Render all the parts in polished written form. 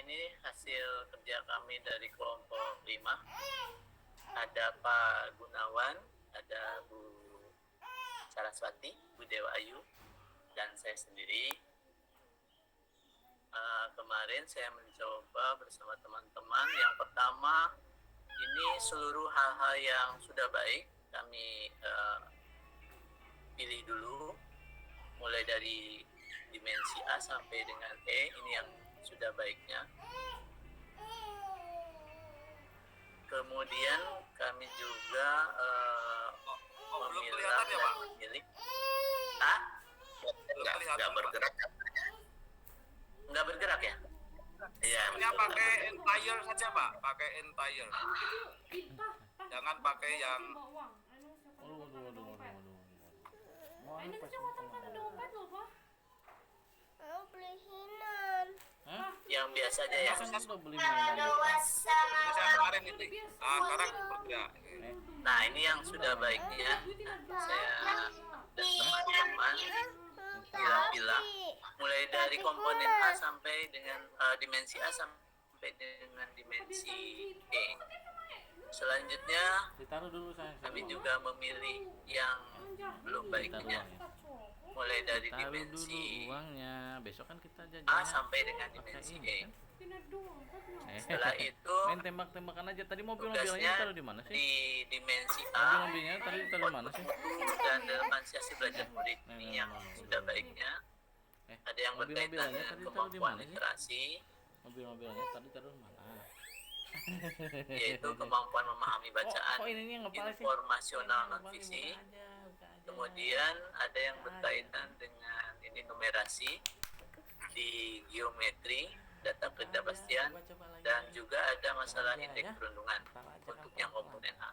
ini hasil kerja kami dari kelompok 5. Ada Pak Gunawan, ada Bu Saraswati, Bu Dewa Ayu, dan saya sendiri. Kemarin saya mencoba bersama teman-teman. Yang pertama, ini seluruh hal-hal yang sudah baik kami pilih dulu, mulai dari dimensi A sampai dengan E, ini yang sudah baiknya. Kemudian kami juga memilah dan memilih. Nggak bergerak. Nggak bergerak ya? Iya. Hanya pakai entire saja Pak, pakai entire. Jangan pakai yang yang biasa aja ya. saya kemarin itu. Sekarang bergerak. Nah, ini yang sudah baiknya. Saya dan teman-teman pilah-pilah mulai dari komponen A sampai dengan dimensi A sampai dengan dimensi E. Selanjutnya kami juga memilih yang belum baiknya, mulai dari dimensi uangnya. Besok kan kita jajan A sampai dengan dimensi E. Setelah itu main tembak-tembakan aja. Tadi mobilnya tugasnya taruh di mana sih? di dimensi A Mobilnya tadi taruh di mana sih? dan relevansiasi belajar murid ini yang sudah baiknya. Ada yang berkaitan dengan kemampuan literasi, Mobil-mobilnya tadi taruh di mana? yaitu kemampuan memahami bacaan, ini ngepal sih? informasional non visi. Kemudian ada yang berkaitan dengan ini numerasi di geometri, data ketidakpastian, dan juga ada masalah indeks perundungan untuk yang komponen A.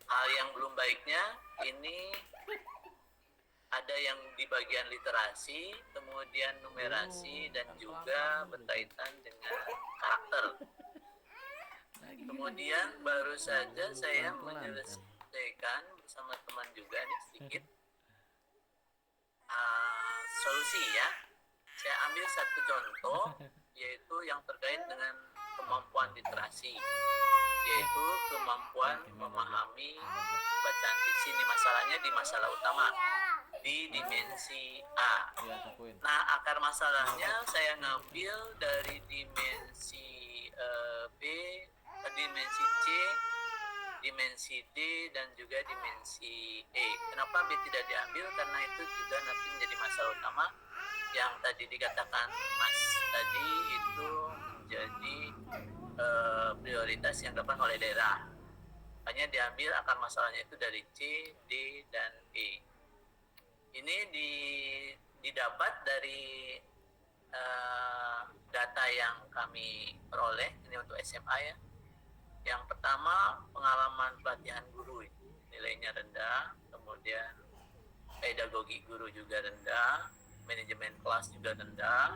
Hal yang belum baiknya ini ada yang di bagian literasi, kemudian numerasi, dan juga berkaitan dengan karakter. Kemudian baru saja saya menyelesaikan bersama teman juga nih sedikit solusi ya. Saya ambil satu contoh, yaitu yang terkait dengan kemampuan literasi, yaitu kemampuan memahami bacaan fiksi. Ini masalahnya di masalah utama di dimensi A. Nah, akar masalahnya saya ngambil dari dimensi B, dimensi C, dimensi D, dan juga dimensi E. Kenapa B tidak diambil? Karena itu juga nanti menjadi masalah utama yang tadi dikatakan Mas tadi, itu menjadi prioritas yang dilakukan oleh daerah. Hanya diambil akar masalahnya itu dari C, D, dan E. Ini didapat dari data yang kami peroleh ini untuk SMA ya. Yang pertama, pengalaman pelatihan guru nilainya rendah, kemudian pedagogi guru juga rendah, manajemen kelas juga rendah,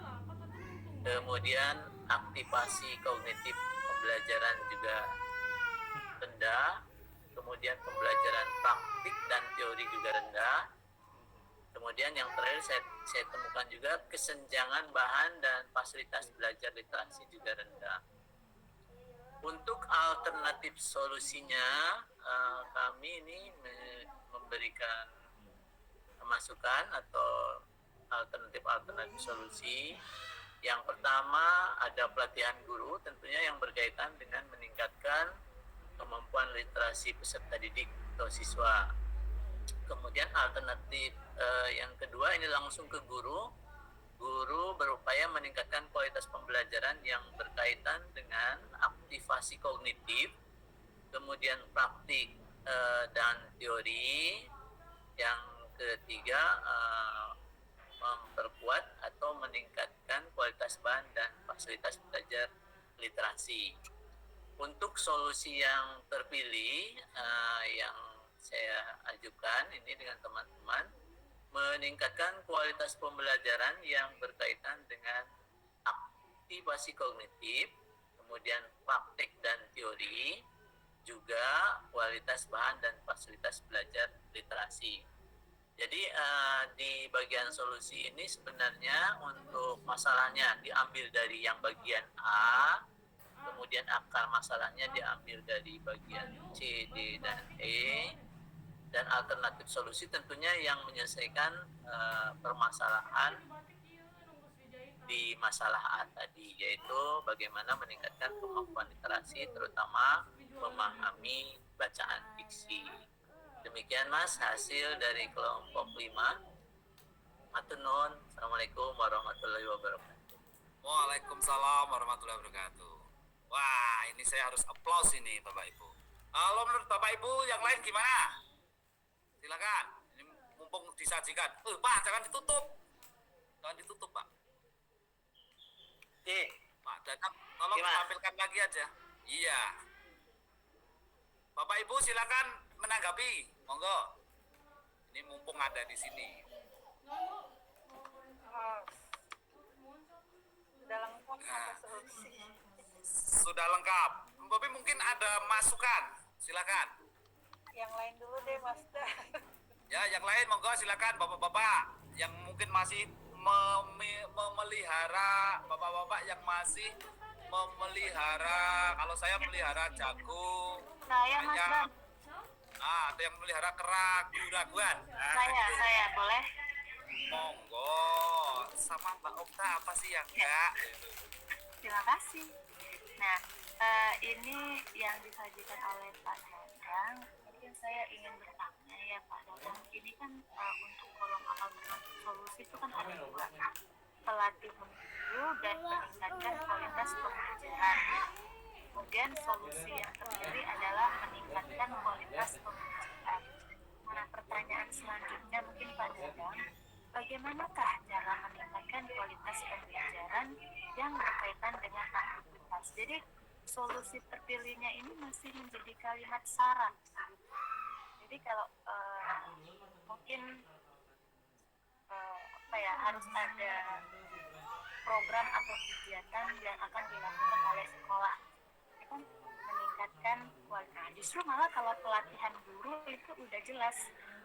kemudian aktivasi kognitif pembelajaran juga rendah, kemudian pembelajaran praktik dan teori juga rendah. Kemudian yang terakhir saya temukan juga kesenjangan bahan dan fasilitas belajar literasi juga rendah. Untuk alternatif solusinya, kami ini memberikan masukan atau alternatif solusi. Yang pertama ada pelatihan guru, tentunya yang berkaitan dengan meningkatkan kemampuan literasi peserta didik atau siswa. Kemudian alternatif yang kedua ini langsung ke guru. Guru berupaya meningkatkan kualitas pembelajaran yang berkaitan dengan aktivasi kognitif, kemudian praktik dan teori. Yang ketiga, memperkuat atau meningkatkan kualitas bahan dan fasilitas belajar literasi. Untuk solusi yang terpilih yang saya ajukan ini dengan teman-teman, meningkatkan kualitas pembelajaran yang berkaitan dengan aktivasi kognitif, kemudian praktik dan teori, juga kualitas bahan dan fasilitas belajar literasi. Jadi di bagian solusi ini sebenarnya untuk masalahnya diambil dari yang bagian A, kemudian akar masalahnya diambil dari bagian C, D, dan E, dan alternatif solusi tentunya yang menyelesaikan permasalahan di masalah A tadi, yaitu bagaimana meningkatkan kemampuan literasi, terutama memahami bacaan fiksi. Demikian Mas hasil dari kelompok 5. Matur nuwun. Assalamualaikum warahmatullahi wabarakatuh. Waalaikumsalam warahmatullahi wabarakatuh. Wah, ini saya harus applause ini Bapak Ibu. Kalau menurut Bapak Ibu yang lain gimana? Silakan. Ini mumpung disajikan. Pak, jangan ditutup. Jangan ditutup, Pak. Oke. Pak Dadang, tolong Gimana? tampilkan lagi aja. Iya. Bapak Ibu silakan menanggapi. Monggo. Ini mumpung ada di sini. Sudah lengkap sampai solusi. Sudah lengkap. Tapi mungkin ada masukan. Silakan. Yang lain dulu deh Mas. Ya, yang lain monggo silakan Bapak-bapak yang mungkin masih memelihara, Bapak-bapak yang masih memelihara, kalau saya melihara jagung. Saya Mas ayam. Bang. Ada yang melihara keraguan. Saya boleh. Monggo. Sama Mbak Okta apa sih yang enggak? Terima kasih. Nah, ini yang disajikan oleh Pak Dadang. Mungkin saya ingin bertanya ya Pak Dadang. Ini kan untuk kolom alternatif solusi itu kan ada dua. Pelatih guru dan meningkatkan kualitas pembelajaran. Kemudian solusi yang terpilih adalah meningkatkan kualitas pembelajaran. Nah, pertanyaan selanjutnya mungkin Pak Dadang, bagaimanakah cara meningkatkan kualitas pembelajaran yang berkaitan dengan aktivitas? Jadi solusi terpilihnya ini masih menjadi kalimat syarat. Jadi kalau mungkin harus ada program atau kegiatan yang akan dilakukan oleh sekolah, kan meningkatkan kualitas. Justru malah kalau pelatihan guru itu udah jelas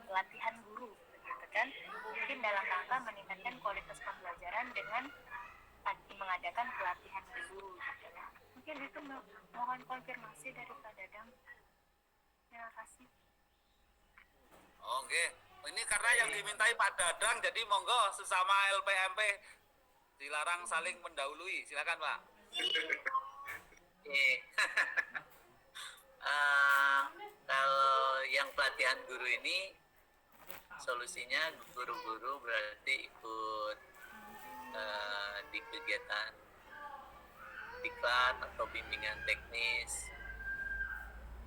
pelatihan guru, gitu kan? Mungkin dalam rangka meningkatkan kualitas pembelajaran dengan mengadakan pelatihan guru. Gitu kan? Mungkin itu mohon konfirmasi dari Pak Dadang. Terima kasih. Oke. Ini karena yang dimintai Pak Dadang, jadi monggo sesama LPMP dilarang saling mendahului. Silakan Pak. Oke. Kalau yang pelatihan guru ini solusinya guru-guru berarti ikut di kegiatan diklat atau bimbingan teknis,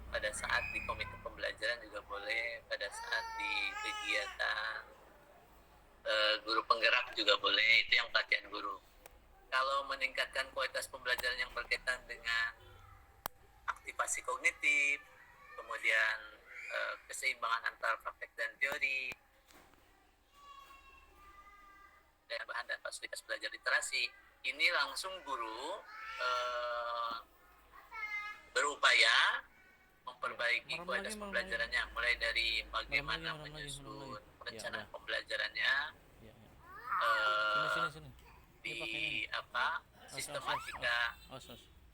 pada saat di komite pembelajaran juga boleh, pada saat di kegiatan guru penggerak juga boleh. Itu yang pelatihan guru. Kalau meningkatkan kualitas pembelajaran yang berkaitan dengan aktivasi kognitif, kemudian keseimbangan antara praktek dan teori, dan bahan dan fasilitas belajar literasi, ini langsung guru berupaya memperbaiki kualitas pembelajarannya, mulai dari bagaimana menyusun perencanaan pembelajarannya, Sini. di sistematika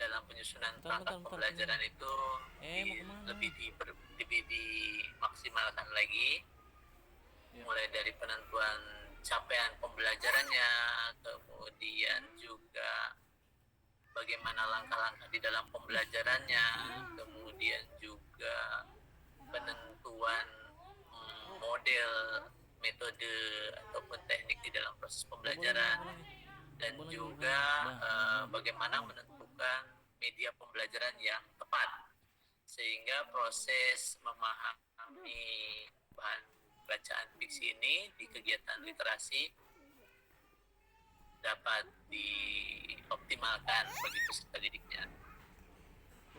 dalam penyusunan perangkat pembelajaran itu lebih dimaksimalkan lagi, mulai dari penentuan capaian pembelajarannya, kemudian juga bagaimana langkah-langkah di dalam pembelajarannya, kemudian juga penentuan model, metode ataupun teknik di dalam proses pembelajaran, dan juga bagaimana menentukan media pembelajaran yang tepat sehingga proses memahami bahan bacaan fiksi ini di kegiatan literasi dapat dioptimalkan bagi peserta didiknya.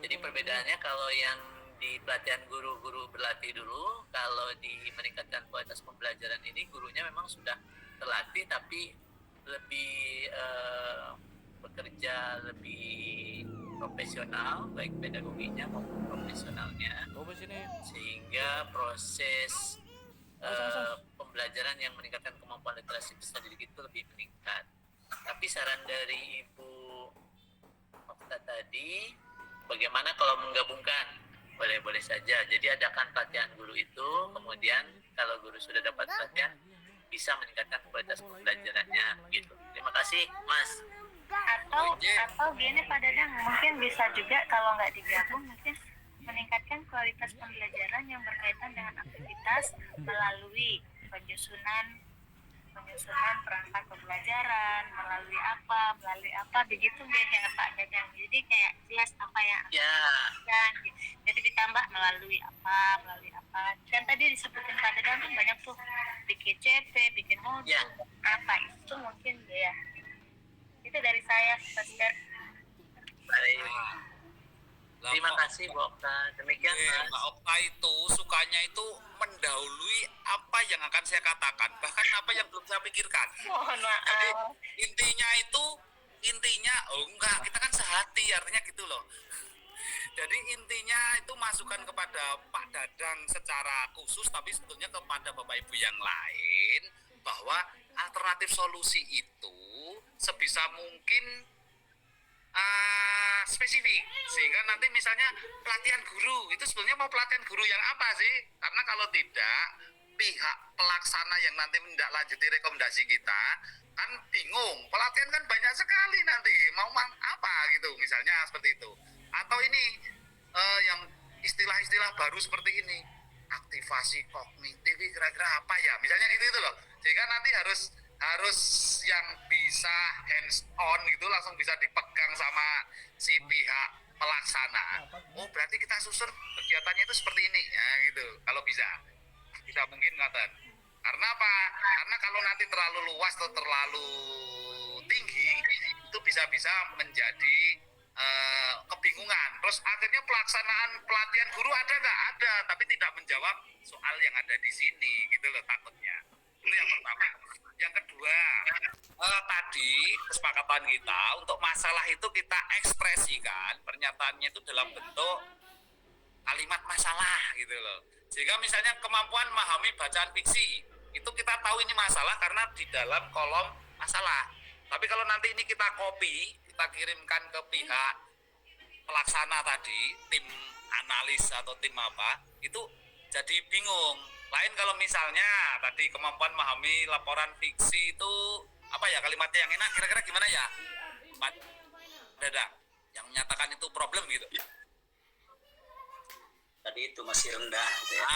Jadi perbedaannya kalau yang di pelatihan guru berlatih dulu, kalau di meningkatkan kualitas pembelajaran ini gurunya memang sudah terlatih tapi lebih bekerja lebih profesional, baik pedagoginya maupun profesionalnya, sehingga proses pembelajaran pembelajaran yang meningkatkan kemampuan literasi peserta didik itu lebih meningkat. Tapi saran dari Ibu Okta tadi, bagaimana kalau menggabungkan? Boleh-boleh saja. Jadi adakan pelatihan guru itu, kemudian kalau guru sudah dapat pelatihan, bisa meningkatkan kualitas pembelajarannya. Gitu. Terima kasih, Mas. Atau gini Pak Dadang, mungkin bisa juga kalau nggak digabung, mungkin meningkatkan kualitas pembelajaran yang berkaitan dengan aktivitas melalui penyusunan perangkat pembelajaran, melalui apa begitu ya Pak Dadang. Jadi kayak jelas apa yang Ya, kan, jadi ditambah melalui apa. Kan tadi disebutin Pak Dadang kan banyak tuh, bikin CP, bikin modul, Ya. apa itu mungkin ya. Itu dari saya, Pastor. baik. Lah, Terima Pak- kasih, Bu Okta. Demikian, Mas. Mbak Okta itu sukanya itu mendahului apa yang akan saya katakan, bahkan apa yang belum saya pikirkan. Mohon Jadi maaf. intinya oh enggak, kita kan sehati, artinya gitu loh. Jadi intinya itu masukan kepada Pak Dadang secara khusus, tapi sebetulnya kepada Bapak Ibu yang lain, bahwa alternatif solusi itu sebisa mungkin spesifik, sehingga nanti misalnya pelatihan guru itu sebenarnya mau pelatihan guru yang apa sih? Karena kalau tidak, pihak pelaksana yang nanti menindaklanjuti rekomendasi kita kan bingung, pelatihan kan banyak sekali nanti mau apa gitu, misalnya seperti itu. Atau ini yang istilah-istilah baru seperti ini, aktivasi kognitif, kira-kira apa ya, misalnya gitu itu loh, sehingga nanti harus yang bisa hands on gitu, langsung bisa dipegang sama si pihak pelaksana. Oh berarti kita susun kegiatannya itu seperti ini ya gitu, kalau bisa mungkin ngaten. Karena apa? Karena kalau nanti terlalu luas atau terlalu tinggi, itu bisa menjadi kebingungan. Terus akhirnya pelaksanaan pelatihan guru ada nggak? Ada, tapi tidak menjawab soal yang ada di sini gitu loh, takutnya. Itu yang pertama. Yang kedua, tadi kesepakatan kita untuk masalah itu kita ekspresikan pernyataannya itu dalam bentuk kalimat masalah gitu loh. Sehingga misalnya kemampuan memahami bacaan fiksi, itu kita tahu ini masalah karena di dalam kolom masalah. Tapi kalau nanti ini kita copy, kita kirimkan ke pihak pelaksana tadi, tim analis atau tim apa, itu jadi bingung. Lain kalau misalnya tadi kemampuan memahami laporan fiksi itu apa ya kalimatnya yang enak, kira-kira gimana ya Pak Dadang yang menyatakan itu problem gitu. Tadi itu masih rendah gitu ya.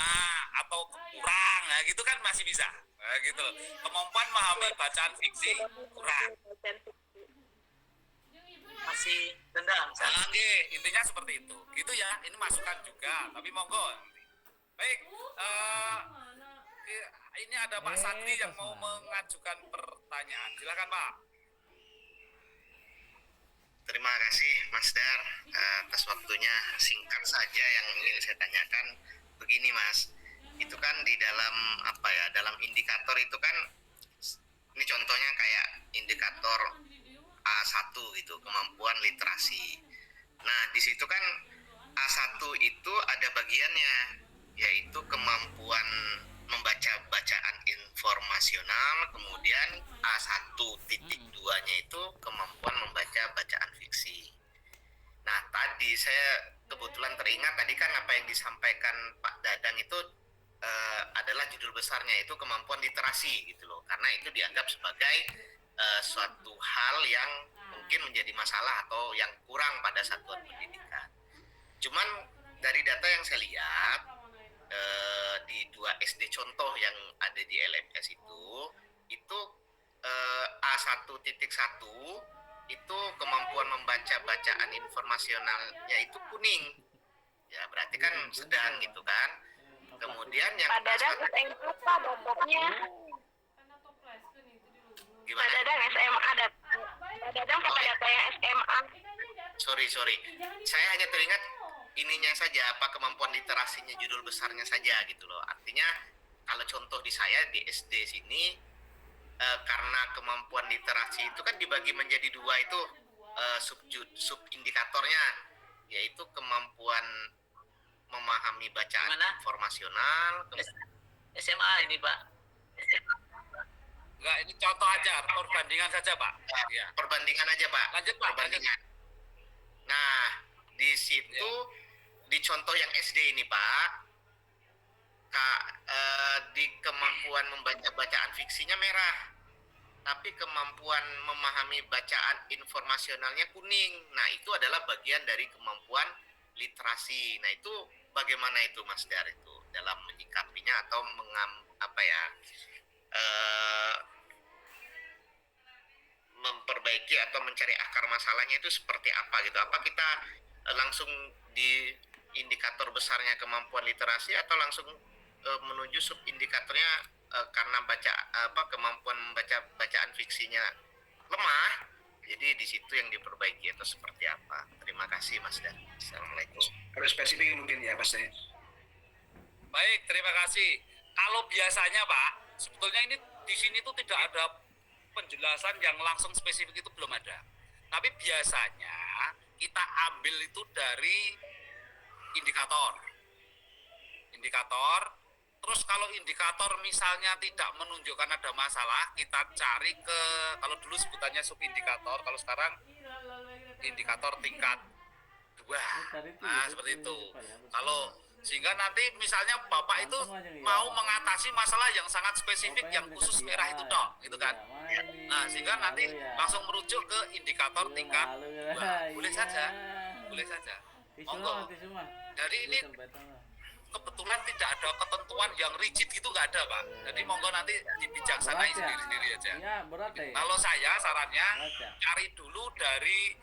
Atau kurang, nah gitu kan masih bisa, nah, gitu loh. Kemampuan memahami bacaan fiksi kurang, Masih rendah, Mas. intinya seperti itu gitu ya. Ini masukan juga, tapi monggo nanti. Baik, ini ada Pak Satri yang mau mengajukan pertanyaan, silakan Pak. Terima kasih Mas Dar atas waktunya. Singkat saja yang ingin saya tanyakan begini Mas, itu kan di dalam apa ya, dalam indikator itu kan, ini contohnya kayak indikator A1 gitu, kemampuan literasi. Nah di situ kan A1 itu ada bagiannya, yaitu kemampuan membaca bacaan informasional, kemudian A1.2-nya itu kemampuan membaca bacaan fiksi. Nah tadi saya kebetulan teringat tadi kan apa yang disampaikan Pak Dadang itu adalah judul besarnya itu kemampuan literasi gitu loh, karena itu dianggap sebagai suatu hal yang mungkin menjadi masalah atau yang kurang pada satuan pendidikan. Cuman dari data yang saya lihat di 2 SD contoh yang ada di LMS itu A1.1 itu kemampuan membaca bacaan informasionalnya itu kuning ya, berarti kan sedang gitu kan. Kemudian yang Pak Dadang apa bapaknya? gimana? Pak Dadang SMA ada. Pak Dadang pakai data yang SMA. Sorry saya hanya teringat ininya saja, apa kemampuan literasinya, judul besarnya saja gitu loh. Artinya kalau contoh di saya di SD sini karena kemampuan literasi itu kan dibagi menjadi 2 itu sub indikatornya, yaitu kemampuan memahami bacaan Mana? informasional. SMA ini Pak. Enggak, ini contoh aja, perbandingan saja Pak. Ya. Perbandingan aja Pak. Lanjut Pak, lanjut. Perbandingan. Nah, di situ di contoh yang SD ini Pak, di kemampuan membaca bacaan fiksinya merah, tapi kemampuan memahami bacaan informasionalnya kuning. Nah, itu adalah bagian dari kemampuan literasi. Nah, itu bagaimana itu Mas Dar itu dalam menyikapinya atau memperbaiki atau mencari akar masalahnya itu seperti apa gitu? Apa kita langsung di indikator besarnya kemampuan literasi atau langsung menuju subindikatornya karena kemampuan membaca bacaan fiksinya lemah, jadi di situ yang diperbaiki atau seperti apa? Terima kasih Mas Dan. Assalamualaikum. Harus spesifik mungkin ya Mas. Baik, terima kasih. Kalau biasanya Pak, sebetulnya ini di sini tuh tidak ada penjelasan yang langsung spesifik, itu belum ada. Tapi biasanya kita ambil itu dari indikator. Terus kalau indikator misalnya tidak menunjukkan ada masalah, kita cari ke, kalau dulu sebutannya subindikator, kalau sekarang indikator tingkat 2. Nah, seperti itu. Kalau sehingga nanti misalnya Bapak itu mau mengatasi masalah yang sangat spesifik, yang khusus merah itu dong, gitu kan. Nah, sehingga nanti langsung merujuk ke indikator tingkat 2. Boleh saja. Monggo. Jadi ini kebetulan tidak ada ketentuan yang rigid gitu, nggak ada Pak. Jadi monggo nanti dibijaksanai sendiri-sendiri aja. Kalau saya sarannya cari dulu dari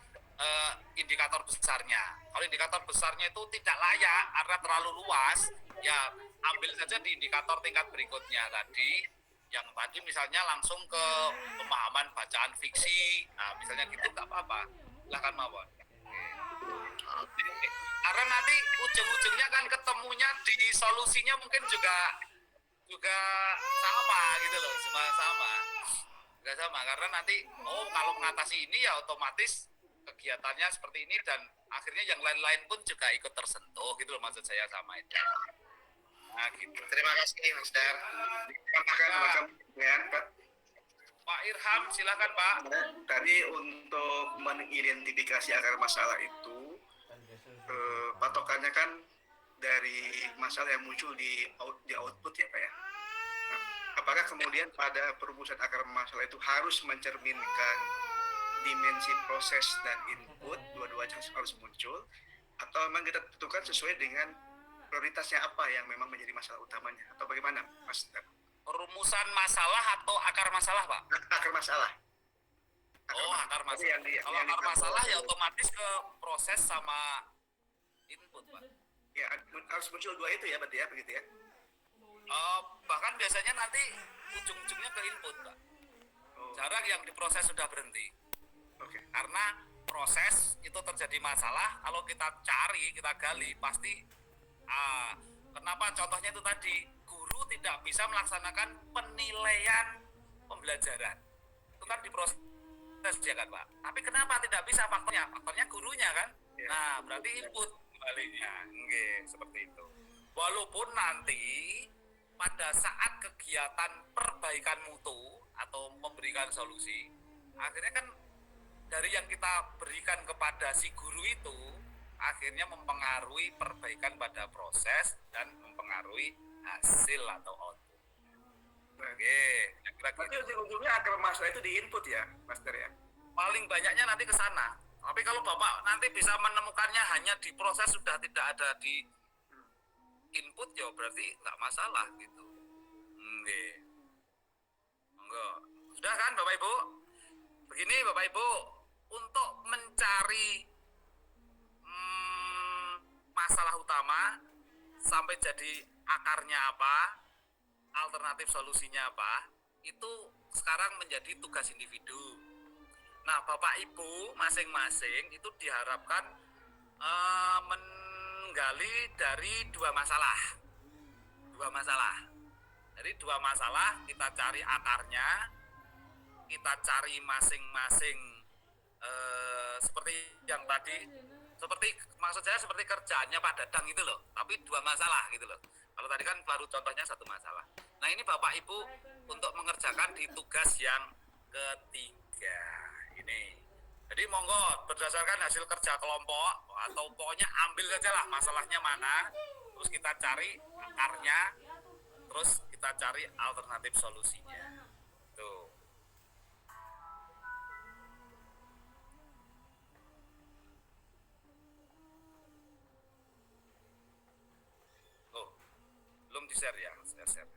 indikator besarnya. Kalau indikator besarnya itu tidak layak karena terlalu luas, ya ambil saja di indikator tingkat berikutnya tadi. Yang tadi misalnya langsung ke pemahaman bacaan fiksi. Nah, misalnya gitu nggak apa-apa. Silahkan mawon. Karena nanti ujung-ujungnya kan ketemunya di solusinya mungkin juga sama gitu loh, nggak sama karena nanti kalau mengatasi ini ya otomatis kegiatannya seperti ini dan akhirnya yang lain-lain pun juga ikut tersentuh gitu loh, maksud saya sama itu. Nah gitu. Terima kasih Mas Dar. Pak Irham, silakan Pak. Tadi untuk mengidentifikasi akar masalah itu patokannya kan dari masalah yang muncul di output ya Pak ya. Nah, apakah kemudian pada perumusan akar masalah itu harus mencerminkan dimensi proses dan input, dua-duanya harus muncul, atau memang kita tentukan sesuai dengan prioritasnya apa yang memang menjadi masalah utamanya, atau bagaimana Mas? Perumusan masalah atau akar masalah Pak? Akar masalah. Akar masalah. Kalau akar masalah ya otomatis ke proses sama input Pak. Ya harus muncul dua itu ya berarti ya, begitu ya? Bahkan biasanya nanti ujung-ujungnya ke input Pak. Jarang yang diproses sudah berhenti. Karena proses itu terjadi masalah, kalau kita cari, kita gali, pasti kenapa contohnya itu tadi, guru tidak bisa melaksanakan penilaian pembelajaran. Itu kan diproses ya kan Pak. Tapi kenapa tidak bisa faktornya? Faktornya gurunya kan. Nah, berarti input kembalinya. Seperti itu. Walaupun nanti pada saat kegiatan perbaikan mutu atau memberikan solusi, akhirnya kan dari yang kita berikan kepada si guru itu akhirnya mempengaruhi perbaikan pada proses dan mempengaruhi hasil atau output. Berarti ujung-ujungnya akar masalah itu di input ya, Master ya? Paling banyaknya nanti ke sana. Tapi kalau Bapak nanti bisa menemukannya hanya di proses, sudah tidak ada di input, ya berarti nggak masalah gitu. Enggak. Sudah kan Bapak Ibu? Begini Bapak Ibu, untuk mencari masalah utama sampai jadi akarnya apa, alternatif solusinya apa, itu sekarang menjadi tugas individu. Nah, Bapak Ibu masing-masing itu diharapkan menggali dari dua masalah. Dari dua masalah kita cari akarnya, kita cari masing-masing seperti yang tadi, seperti maksud saya seperti kerjaannya Pak Dadang itu loh, tapi dua masalah gitu loh. Kalau tadi kan baru contohnya satu masalah. Nah ini Bapak Ibu untuk mengerjakan di tugas yang ketiga ini. Jadi monggo berdasarkan hasil kerja kelompok atau pokoknya ambil saja lah masalahnya mana, terus kita cari akarnya, terus kita cari alternatif solusinya. Tuh. Oh, belum di-share ya, share.